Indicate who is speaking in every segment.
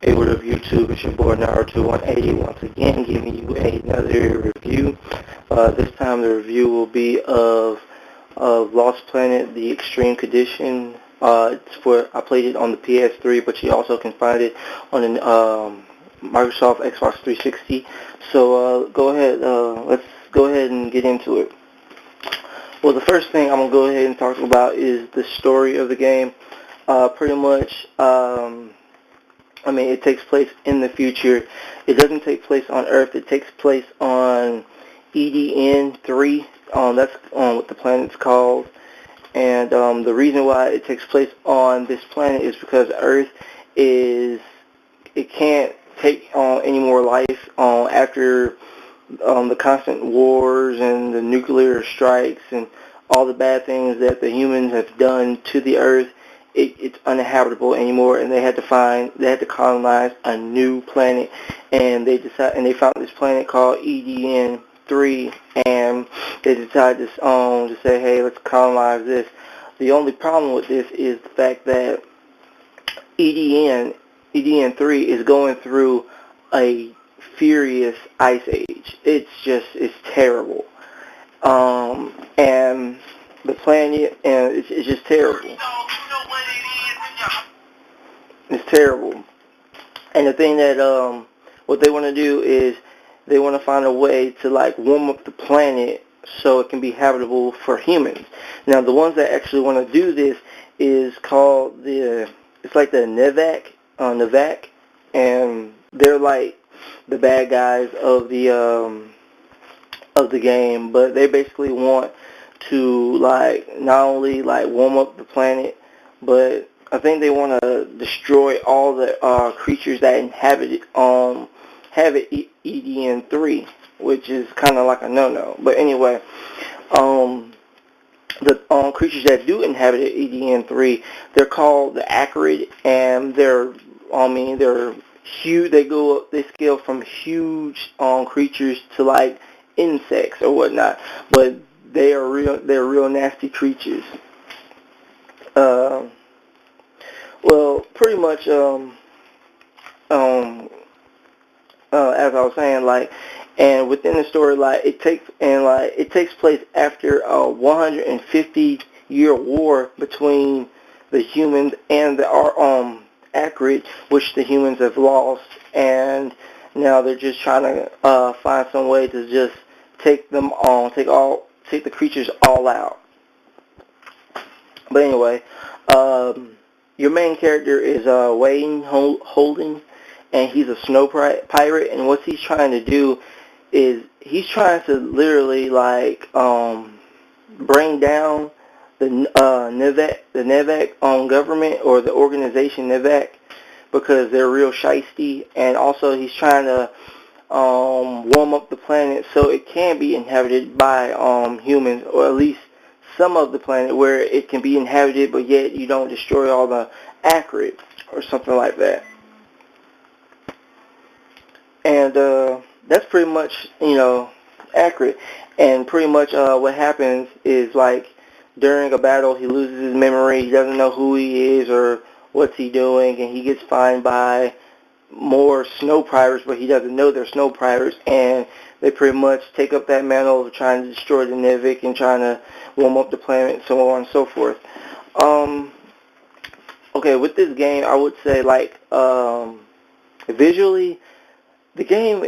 Speaker 1: Hey, what up, YouTube? It's your boy Naruto180 once again, giving you another review. This time the review will be of Lost Planet: The Extreme Condition. I played it on the PS3, but you also can find it on the Microsoft Xbox 360. So let's go ahead and get into it. Well, the first thing I'm gonna go ahead and talk about is the story of the game. Pretty much. It takes place in the future. It doesn't take place on Earth. It takes place on EDN3. That's what the planet's called. And the reason why it takes place on this planet is because Earth it can't take on any more life after the constant wars and the nuclear strikes and all the bad things that the humans have done to the Earth. It's uninhabitable anymore, and they had to colonize a new planet, and they found this planet called EDN3, and they decided to say, hey, let's colonize this. The only problem with this is the fact that EDN3 is going through a furious ice age. It's terrible, and the planet, and it's just terrible. It's terrible. And the thing that what they want to do is they want to find a way to like warm up the planet so it can be habitable for humans. Now the ones that actually want to do this is called it's like the Nevak, and they're like the bad guys of the game, but they basically want to like not only like warm up the planet, but I think they want to destroy all the creatures that inhabit EDN3, which is kind of like a no-no. But anyway, the creatures that do inhabit EDN3, they're called the Acrid, and they're huge. They scale from huge creatures to like insects or whatnot, but they're real nasty creatures. Well, pretty much, as I was saying, and within the story, it takes place after a 150-year war between the humans and the Acrid, which the humans have lost, and now they're just trying to find some way to just take the creatures all out. But anyway, your main character is Wayne Holden, and he's a snow pirate, and what he's trying to do is he's trying to literally bring down the Nevak government, or the organization Nevak, because they're real shiesty, and also he's trying to warm up the planet so it can be inhabited by humans, or at least some of the planet where it can be inhabited, but yet you don't destroy all the Acrid or something like that. And that's pretty much, Acrid. And pretty much what happens is, during a battle, he loses his memory. He doesn't know who he is or what's he doing, and he gets fined by more snow pirates, but he doesn't know they're snow pirates, and they pretty much take up that mantle of trying to destroy the Nevik and trying to warm up the planet, and so on and so forth. Okay, with this game, I would say, visually, the game,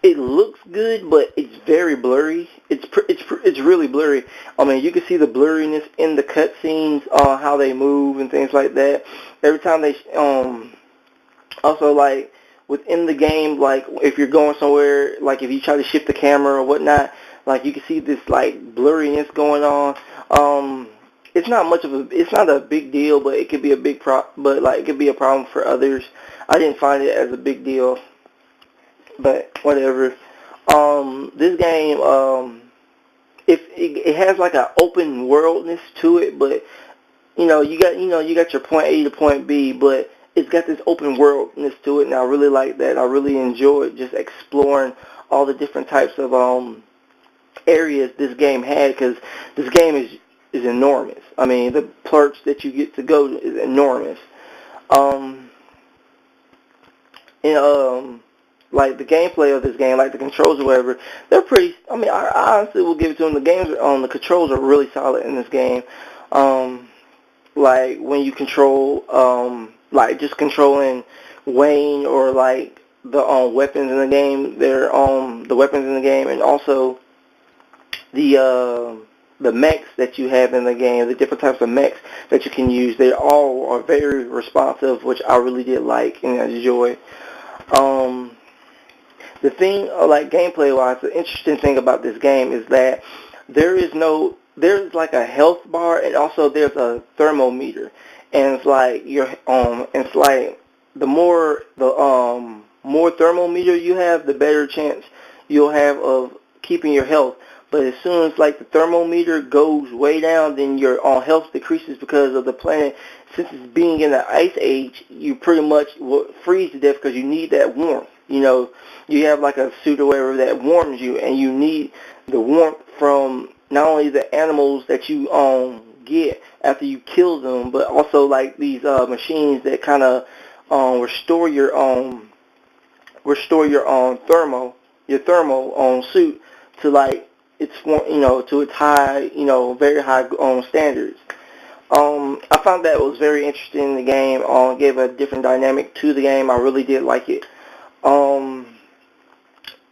Speaker 1: it looks good, but it's very blurry. It's really blurry. You can see the blurriness in the cutscenes, how they move and things like that. Every time they also, within the game, if you're going somewhere, if you try to shift the camera or whatnot, you can see this, blurriness going on. It's not a big deal, but it could be a big it could be a problem for others. I didn't find it as a big deal, but whatever. This game, it has an open worldness to it, but you got your point A to point B, but it's got this open worldness to it, and I really like that. I really enjoyed just exploring all the different types of areas this game had, because this game is enormous. The perks that you get to go is enormous. and like the gameplay of this game, like the controls or whatever, they're pretty. I mean, I honestly will give it to them. The games on the controls are really solid in this game. Like when you control, like just controlling Wayne or like the weapons in the game. They're the weapons in the game, and also the mechs that you have in the game, the different types of mechs that you can use. They all are very responsive, which I really did like and enjoy. The thing, like gameplay-wise, the interesting thing about this game is that there's like a health bar, and also there's a thermometer, and it's like it's like the more thermometer you have, the better chance you'll have of keeping your health. But as soon as like the thermometer goes way down, then your health decreases because of the planet. Since it's being in the ice age, you pretty much will freeze to death because you need that warmth. You have like a suit or whatever that warms you, and you need the warmth from not only the animals that you get after you kill them, but also like these machines that kind of restore your thermal suit to like to its high, very high standards. I found that was very interesting in the game. Gave a different dynamic to the game. I really did like it.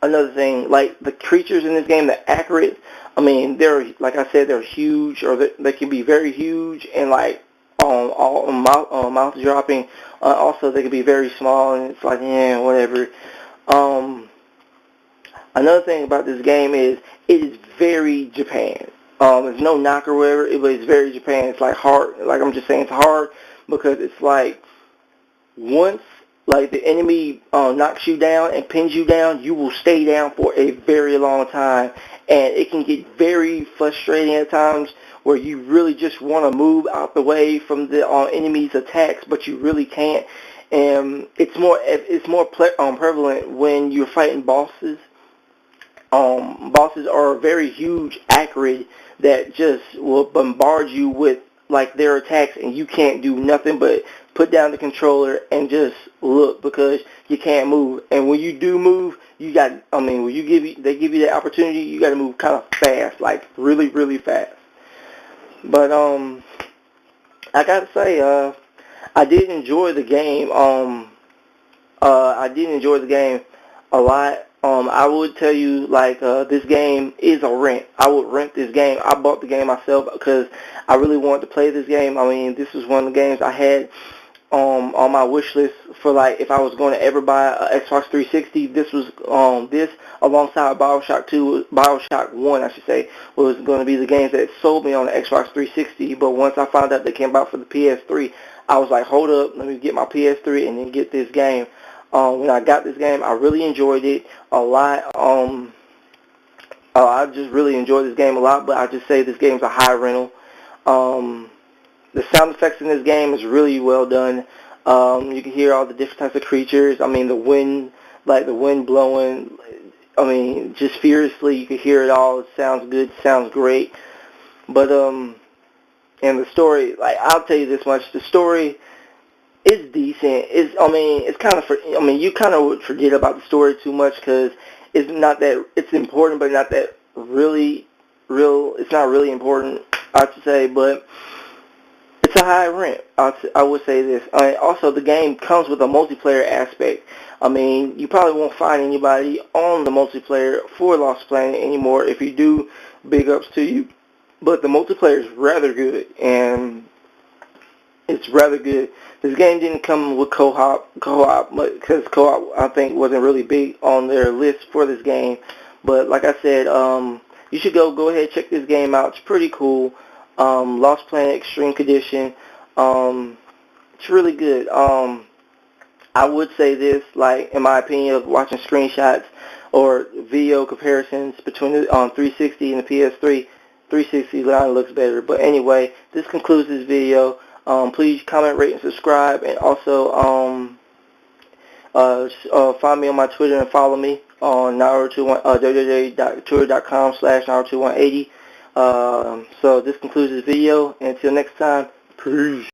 Speaker 1: Another thing, like the creatures in this game, they're accurate. I mean, like I said, they're huge, or they can be very huge and like all mouth dropping. Also, they can be very small, and it's like, yeah, whatever. Another thing about this game is it is very Japan. There's no knock or whatever, but it's very Japan. It's like hard. Like I'm just saying, it's hard because it's like once like the enemy knocks you down and pins you down, you will stay down for a very long time, and it can get very frustrating at times where you really just want to move out the way from the enemy's attacks, but you really can't. And it's more prevalent when you're fighting bosses. Bosses are very huge, accurate, that just will bombard you with like their attacks, and you can't do nothing but put down the controller and just look because you can't move. And when you do move, when they give you the opportunity, you got to move kind of fast, like really, really fast. But I gotta say, I did enjoy the game. I did enjoy the game a lot. I would tell you, like, this game is a rent. I would rent this game. I bought the game myself because I really wanted to play this game. I mean, this was one of the games I had on my wish list for, like, if I was going to ever buy an Xbox 360. This was this alongside Bioshock 1, I should say, was going to be the games that sold me on the Xbox 360. But once I found out they came out for the PS3, I was like, hold up, let me get my PS3 and then get this game. When I got this game, I really enjoyed it a lot. I just really enjoyed this game a lot, but I just say this game's a high rental. The sound effects in this game is really well done. You can hear all the different types of creatures. I mean, the wind blowing. I mean, just furiously, you can hear it all. It sounds good. It sounds great. But and the story, like, I'll tell you this much: the story is decent. It's kind of. You kind of would forget about the story too much because it's not that. It's important, but not that really real. It's not really important, I should say, but it's a high rent. I would say this. Also, the game comes with a multiplayer aspect. I mean, you probably won't find anybody on the multiplayer for Lost Planet anymore. If you do, big ups to you. But the multiplayer is rather good, and it's rather good. This game didn't come with co-op, because co-op, I think, wasn't really big on their list for this game. But like I said, you should go ahead and check this game out. It's pretty cool. Lost Planet Extreme Condition. It's really good. I would say this, like, in my opinion, of watching screenshots or video comparisons between the 360 and the PS3. 360 line looks better. But anyway, this concludes this video. Please comment, rate, and subscribe, and also find me on my Twitter and follow me on www.twitter.com/Naruto180. So this concludes this video, and until next time, peace.